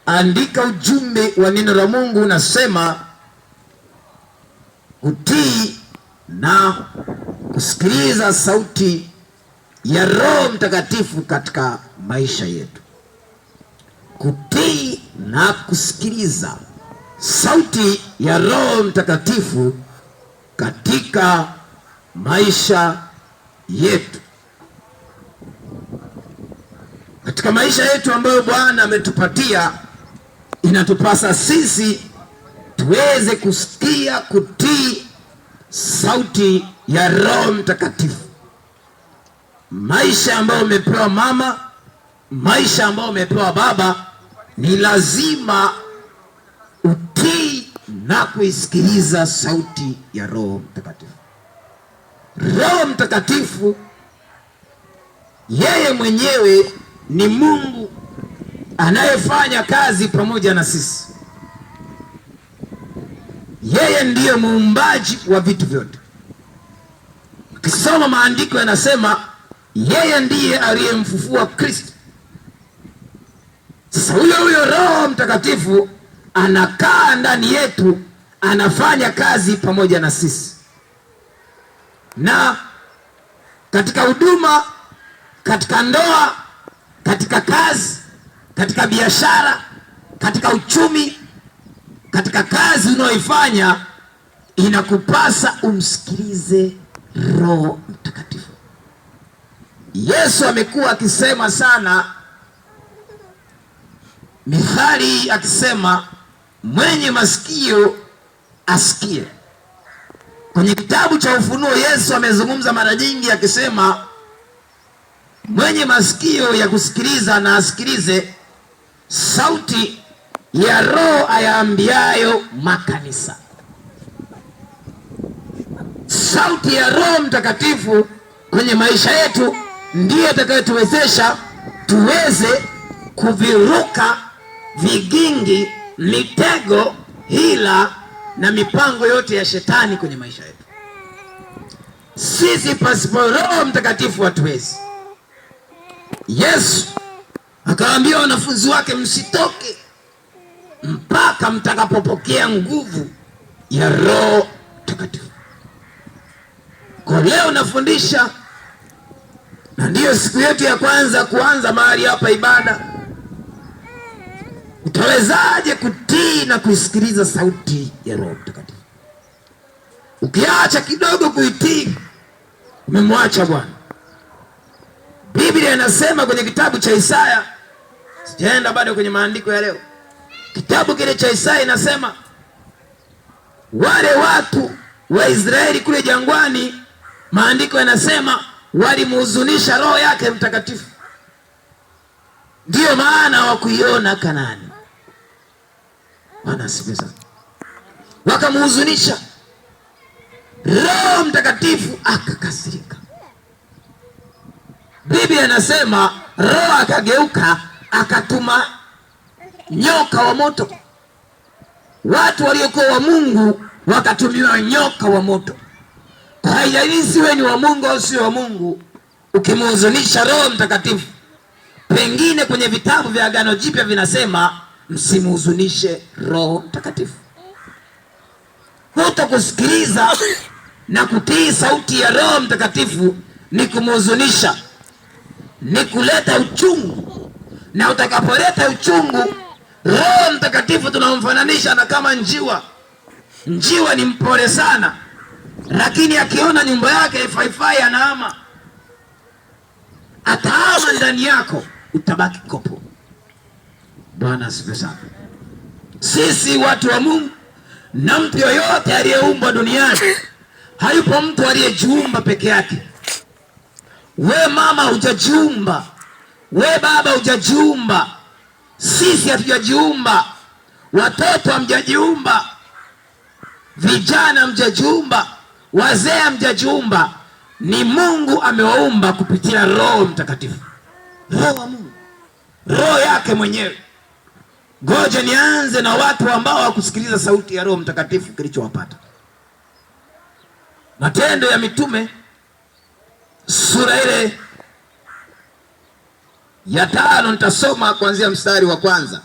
andika ujumbe wa neno la Mungu unasema kutii na kusikiliza sauti ya Roho Mtakatifu katika maisha yetu. Kutii na kusikiliza sauti ya Roho Mtakatifu katika maisha yetu. Katika maisha yetu ambayo Bwana ametupatia, inatupasa sisi tuweze kusikia, kutii sauti ya Roho Mtakatifu. Maisha ambayo umepewa mama, maisha ambayo umepewa baba, ni lazima utii na kuisikiliza sauti ya Roho Mtakatifu. Roho Mtakatifu yeye mwenyewe ni Mungu anayefanya kazi pamoja na sisi. Yeye ndiye muumbaji wa vitu vyote. Ukisoma maandiko yanasema yeye ndiye aliyemfufua Kristo. Sasa huyo Roho Mtakatifu anakaa ndani yetu, anafanya kazi pamoja na sisi. Na katika huduma, katika ndoa, katika kazi, katika biashara, katika uchumi, katika kazi unayoifanya, inakupasa umsikilize Roho Mtakatifu. Yesu amekuwa akisema sana mithali akisema, mwenye masikio asikie. Kwenye kitabu cha Ufunuo Yesu amezungumza mara nyingi akisema, mwenye masikio ya kusikiliza na asikilize sauti ya Roho ayaambiayo makanisa. Sauti ya Roho Mtakatifu kwenye maisha yetu ndiyo itakayotuwezesha tuweze kuviruka vigingi, mitego, hila na mipango yote ya shetani kwenye maisha yetu. Sisi pasipo Roho Mtakatifu hatuwezi. Yesu akawaambia wanafunzi wake, msitoke mpaka mtakapopokea nguvu ya Roho Mtakatifu. Kwa leo nafundisha, na ndiyo siku yetu ya kwanza kuanza mahali hapa ibada. Utawezaje kutii na kuisikiliza sauti ya Roho Mtakatifu? Ukiacha kidogo kuitii, umemwacha Bwana. Biblia inasema kwenye kitabu cha Isaya, sijaenda bado kwenye maandiko ya leo, kitabu kile cha Isaya inasema wale watu wa Israeli kule jangwani, maandiko yanasema walimhuzunisha Roho yake Mtakatifu, ndiyo maana hawakuiona Kanaani. Bwana asifiwe sana. Wakamhuzunisha Roho Mtakatifu, akakasirika. Biblia inasema Roho akageuka, akatuma nyoka wa moto. Watu waliokuwa wa Mungu wakatumiwa nyoka wa moto. Haijalishi wewe ni wa Mungu au sio wa Mungu, ukimhuzunisha Roho Mtakatifu, pengine kwenye vitabu vya Agano Jipya vinasema msimhuzunishe Roho Mtakatifu. Kutokusikiliza na kutii sauti ya Roho Mtakatifu ni kumhuzunisha, ni kuleta uchungu. Na utakapoleta uchungu, Roho Mtakatifu tunamfananisha na kama njiwa. Njiwa ni mpole sana, lakini akiona nyumba yake haifai anahama. Atahama ndani yako, utabaki kopo. Bwana asifiwe sana. Sisi watu wa Mungu, na mtu yoyote aliyeumbwa duniani, hayupo mtu aliyejiumba peke yake. We mama hujajiumba, we baba hujajiumba, sisi hatujajiumba, watoto hamjajiumba, vijana hamjajiumba, wazee hamjajiumba. Ni Mungu amewaumba kupitia Roho Mtakatifu. Roho wa Mungu, Roho yake mwenyewe. Ngoja nianze na watu ambao hawakusikiliza sauti ya Roho Mtakatifu kilichowapata. Matendo ya Mitume sura ile Ya 5 nitasoma kuanzia mstari wa kwanza.